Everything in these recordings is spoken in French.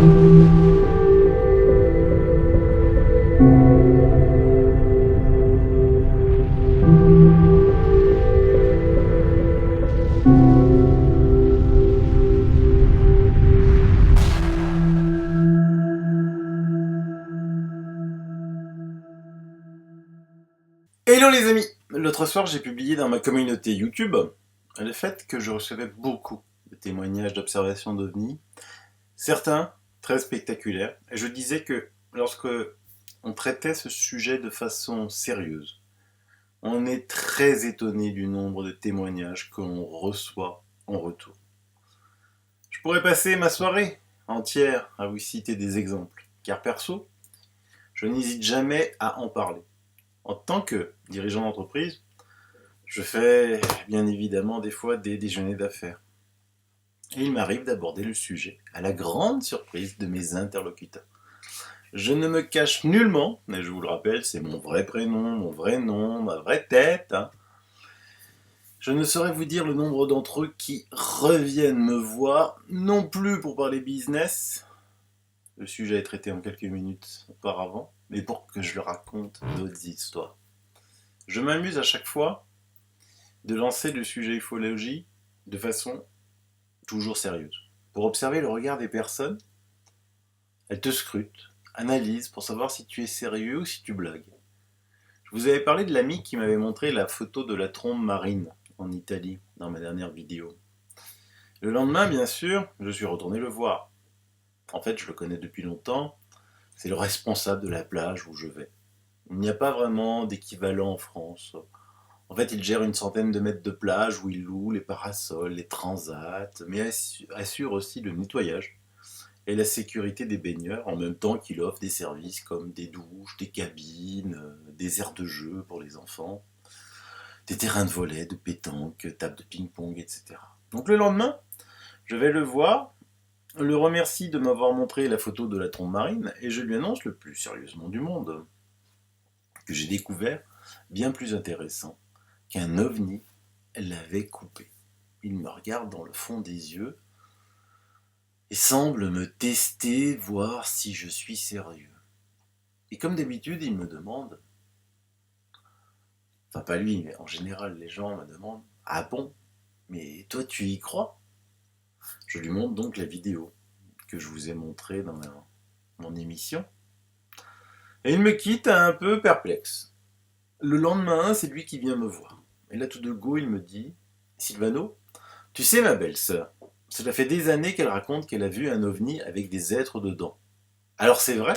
Hello les amis! L'autre soir j'ai publié dans ma communauté YouTube le fait que je recevais beaucoup de témoignages d'observations d'OVNI, certains très spectaculaires, et je disais que lorsque on traitait ce sujet de façon sérieuse, on est très étonné du nombre de témoignages qu'on reçoit en retour. Je pourrais passer ma soirée entière à vous citer des exemples, car perso, je n'hésite jamais à en parler. En tant que dirigeant d'entreprise, je fais bien évidemment des fois des déjeuners d'affaires. Et il m'arrive d'aborder le sujet, à la grande surprise de mes interlocuteurs. Je ne me cache nullement, mais je vous le rappelle, c'est mon vrai prénom, mon vrai nom, ma vraie tête. Je ne saurais vous dire le nombre d'entre eux qui reviennent me voir, non plus pour parler business, le sujet est traité en quelques minutes auparavant, mais pour que je leur raconte d'autres histoires. Je m'amuse à chaque fois de lancer le sujet ufologie de façon toujours sérieuse. Pour observer le regard des personnes, elles te scrutent, analysent pour savoir si tu es sérieux ou si tu blagues. Je vous avais parlé de l'ami qui m'avait montré la photo de la trombe marine en Italie dans ma dernière vidéo. Le lendemain, bien sûr, je suis retourné le voir. En fait, je le connais depuis longtemps, c'est le responsable de la plage où je vais. Il n'y a pas vraiment d'équivalent en France. En fait, il gère une centaine de mètres de plage où il loue les parasols, les transats, mais assure aussi le nettoyage et la sécurité des baigneurs, en même temps qu'il offre des services comme des douches, des cabines, des aires de jeu pour les enfants, des terrains de volley, de pétanque, tables de ping-pong, etc. Donc le lendemain, je vais le voir, le remercie de m'avoir montré la photo de la trombe marine et je lui annonce le plus sérieusement du monde que j'ai découvert bien plus intéressant qu'un ovni l'avait coupé. Il me regarde dans le fond des yeux et semble me tester, voir si je suis sérieux. Et comme d'habitude, il me demande, enfin pas lui, mais en général les gens me demandent, ah bon, mais toi tu y crois? Je lui montre donc la vidéo que je vous ai montrée dans mon émission. Et il me quitte un peu perplexe. Le lendemain, c'est lui qui vient me voir. Et là tout de go, il me dit, Sylvano, tu sais ma belle-sœur, cela fait des années qu'elle raconte qu'elle a vu un ovni avec des êtres dedans. Alors c'est vrai?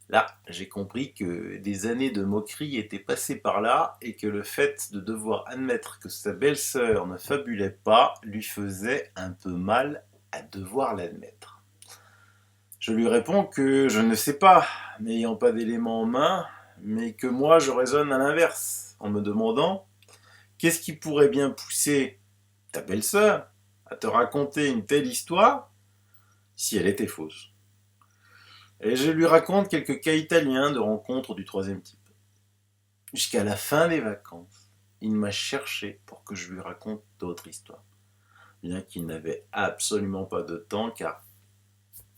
Là, j'ai compris que des années de moquerie étaient passées par là et que le fait de devoir admettre que sa belle-sœur ne fabulait pas lui faisait un peu mal à devoir l'admettre. Je lui réponds que je ne sais pas, n'ayant pas d'éléments en main, mais que moi je raisonne à l'inverse, en me demandant qu'est-ce qui pourrait bien pousser ta belle-sœur à te raconter une telle histoire si elle était fausse. Et je lui raconte quelques cas italiens de rencontres du troisième type. Jusqu'à la fin des vacances, il m'a cherché pour que je lui raconte d'autres histoires. Bien qu'il n'avait absolument pas de temps, car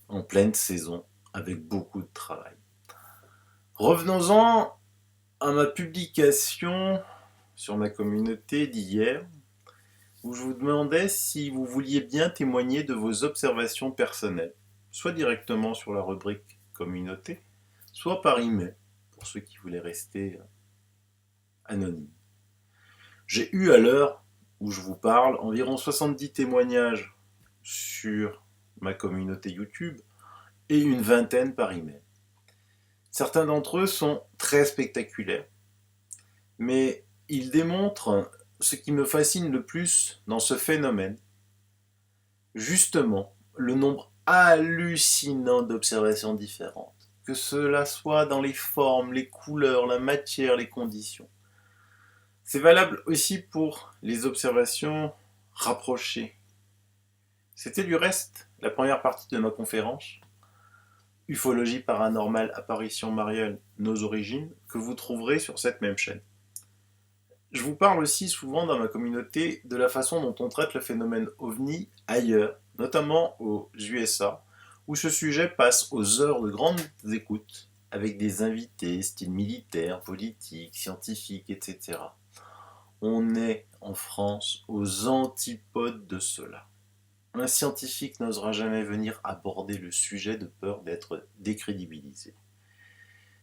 en pleine saison, avec beaucoup de travail. Revenons-en à ma publication sur ma communauté d'hier, où je vous demandais si vous vouliez bien témoigner de vos observations personnelles, soit directement sur la rubrique communauté, soit par email, pour ceux qui voulaient rester anonymes. J'ai eu à l'heure où je vous parle environ 70 témoignages sur ma communauté YouTube et une vingtaine par email. Certains d'entre eux sont très spectaculaires, mais ils démontrent ce qui me fascine le plus dans ce phénomène, justement le nombre hallucinant d'observations différentes, que cela soit dans les formes, les couleurs, la matière, les conditions. C'est valable aussi pour les observations rapprochées. C'était du reste la première partie de ma conférence, Ufologie paranormale, apparition mariale, nos origines, que vous trouverez sur cette même chaîne. Je vous parle aussi souvent dans ma communauté de la façon dont on traite le phénomène OVNI ailleurs, notamment aux USA, où ce sujet passe aux heures de grandes écoutes avec des invités, style militaire, politique, scientifique, etc. On est en France aux antipodes de cela. Un scientifique n'osera jamais venir aborder le sujet de peur d'être décrédibilisé.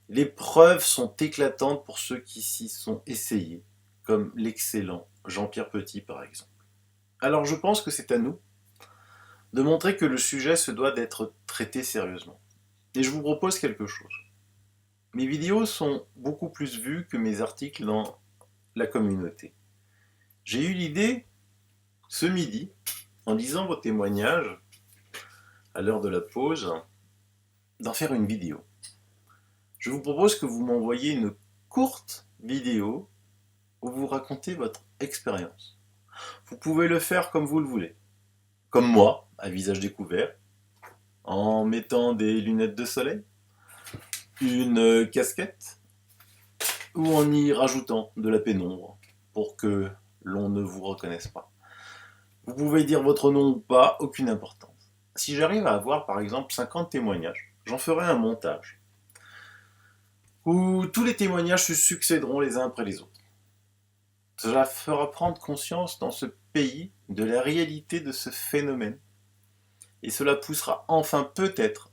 Les preuves sont éclatantes pour ceux qui s'y sont essayés, comme l'excellent Jean-Pierre Petit par exemple. Alors je pense que c'est à nous de montrer que le sujet se doit d'être traité sérieusement. Et je vous propose quelque chose. Mes vidéos sont beaucoup plus vues que mes articles dans la communauté. J'ai eu l'idée, ce midi, en lisant vos témoignages, à l'heure de la pause, d'en faire une vidéo. Je vous propose que vous m'envoyiez une courte vidéo où vous racontez votre expérience. Vous pouvez le faire comme vous le voulez. Comme moi, à visage découvert, en mettant des lunettes de soleil, une casquette, ou en y rajoutant de la pénombre pour que l'on ne vous reconnaisse pas. Vous pouvez dire votre nom ou pas, aucune importance. Si j'arrive à avoir par exemple 50 témoignages, j'en ferai un montage où tous les témoignages se succéderont les uns après les autres. Cela fera prendre conscience dans ce pays de la réalité de ce phénomène et cela poussera enfin peut-être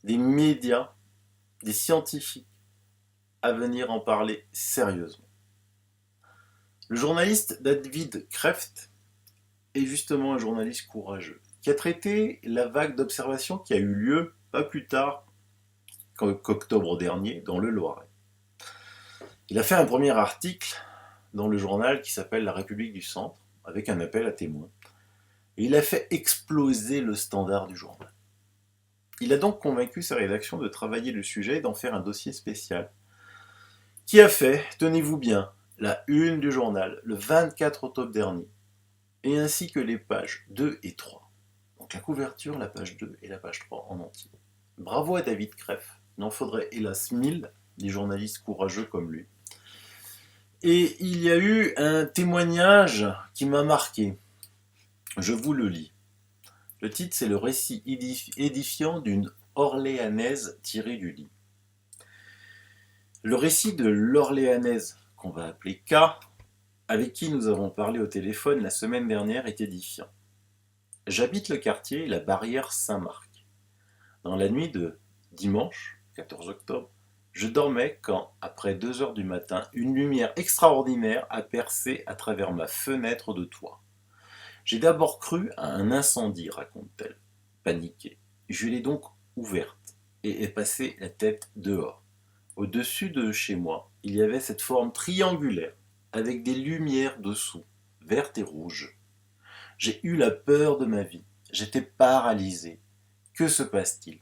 des médias, des scientifiques à venir en parler sérieusement. Le journaliste David Krefft est justement un journaliste courageux qui a traité la vague d'observation qui a eu lieu pas plus tard qu'octobre dernier dans le Loiret. Il a fait un premier article dans le journal qui s'appelle La République du Centre avec un appel à témoins et il a fait exploser le standard du journal. Il a donc convaincu sa rédaction de travailler le sujet et d'en faire un dossier spécial qui a fait, tenez-vous bien, la une du journal le 24 octobre dernier et ainsi que les pages 2 et 3. Donc la couverture, la page 2 et la page 3 en entier. Bravo à David Krefft, il en faudrait hélas 1000 des journalistes courageux comme lui. Et il y a eu un témoignage qui m'a marqué. Je vous le lis. Le titre c'est le récit édifiant d'une Orléanaise tirée du lit. Le récit de l'Orléanaise, qu'on va appeler K, avec qui nous avons parlé au téléphone la semaine dernière, est édifiant. J'habite le quartier La Barrière Saint-Marc. Dans la nuit de dimanche, 14 octobre, je dormais quand, après 2 heures du matin, une lumière extraordinaire a percé à travers ma fenêtre de toit. J'ai d'abord cru à un incendie, raconte-t-elle, paniquée. Je l'ai donc ouverte et ai passé la tête dehors. Au-dessus de chez moi, il y avait cette forme triangulaire, avec des lumières dessous, vertes et rouges. J'ai eu la peur de ma vie. J'étais paralysé. Que se passe-t-il ?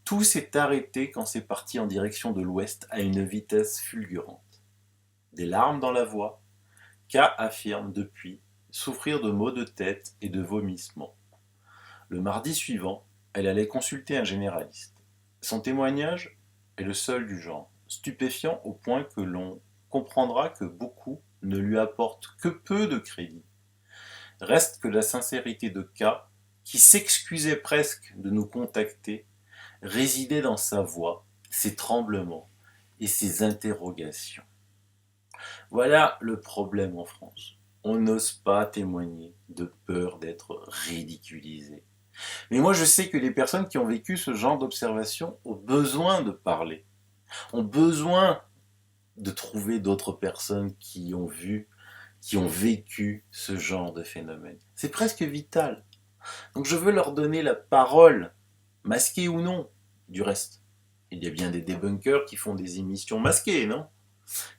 Tout s'est arrêté quand c'est parti en direction de l'ouest à une vitesse fulgurante. Des larmes dans la voix, K affirme depuis souffrir de maux de tête et de vomissements. Le mardi suivant, elle allait consulter un généraliste. Son témoignage est le seul du genre, stupéfiant au point que l'on comprendra que beaucoup ne lui apportent que peu de crédit. Reste que la sincérité de K, qui s'excusait presque de nous contacter, résidait dans sa voix, ses tremblements et ses interrogations. Voilà le problème en France. On n'ose pas témoigner de peur d'être ridiculisé. Mais moi je sais que les personnes qui ont vécu ce genre d'observation ont besoin de parler, ont besoin de trouver d'autres personnes qui ont vu, qui ont vécu ce genre de phénomène. C'est presque vital. Donc je veux leur donner la parole, masquée ou non, du reste. Il y a bien des débunkers qui font des émissions masquées, non ?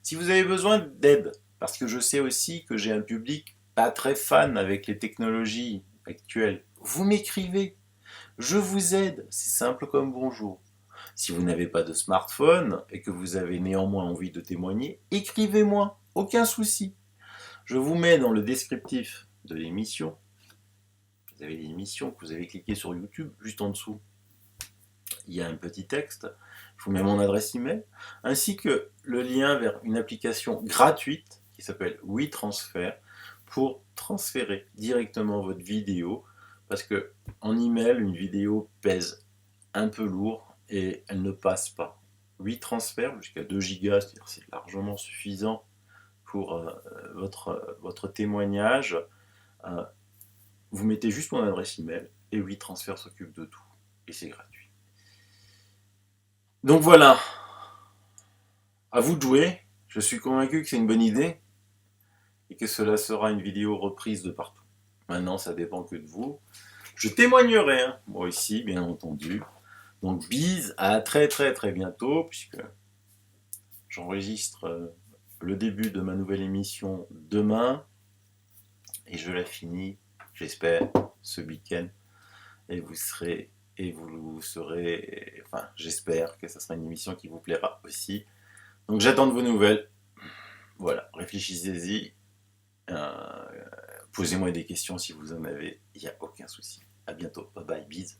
Si vous avez besoin d'aide, parce que je sais aussi que j'ai un public pas très fan avec les technologies actuelles, vous m'écrivez. Je vous aide, c'est simple comme bonjour. Si vous n'avez pas de smartphone et que vous avez néanmoins envie de témoigner, écrivez-moi, aucun souci. Je vous mets dans le descriptif de l'émission. Vous avez l'émission que vous avez cliqué sur YouTube, juste en dessous. Il y a un petit texte. Je vous mets mon adresse email, ainsi que le lien vers une application gratuite qui s'appelle WeTransfer pour transférer directement votre vidéo Parce que en email, une vidéo pèse un peu lourd et elle ne passe pas. 8 transferts jusqu'à 2 gigas, c'est-à-dire c'est largement suffisant pour votre témoignage. Euh, vous mettez juste mon adresse email et 8 transferts s'occupent de tout. Et c'est gratuit. Donc voilà, à vous de jouer. Je suis convaincu que c'est une bonne idée et que cela sera une vidéo reprise de partout. Maintenant, ça dépend que de vous. Je témoignerai, hein, moi aussi, bien entendu. Donc, bise, à très très très bientôt, puisque j'enregistre le début de ma nouvelle émission demain, et je la finis, j'espère, ce week-end, et vous serez, enfin, j'espère que ça sera une émission qui vous plaira aussi. Donc, j'attends de vos nouvelles. Voilà, réfléchissez-y. Posez-moi des questions si vous en avez, il n'y a aucun souci. À bientôt, bye bye, bise.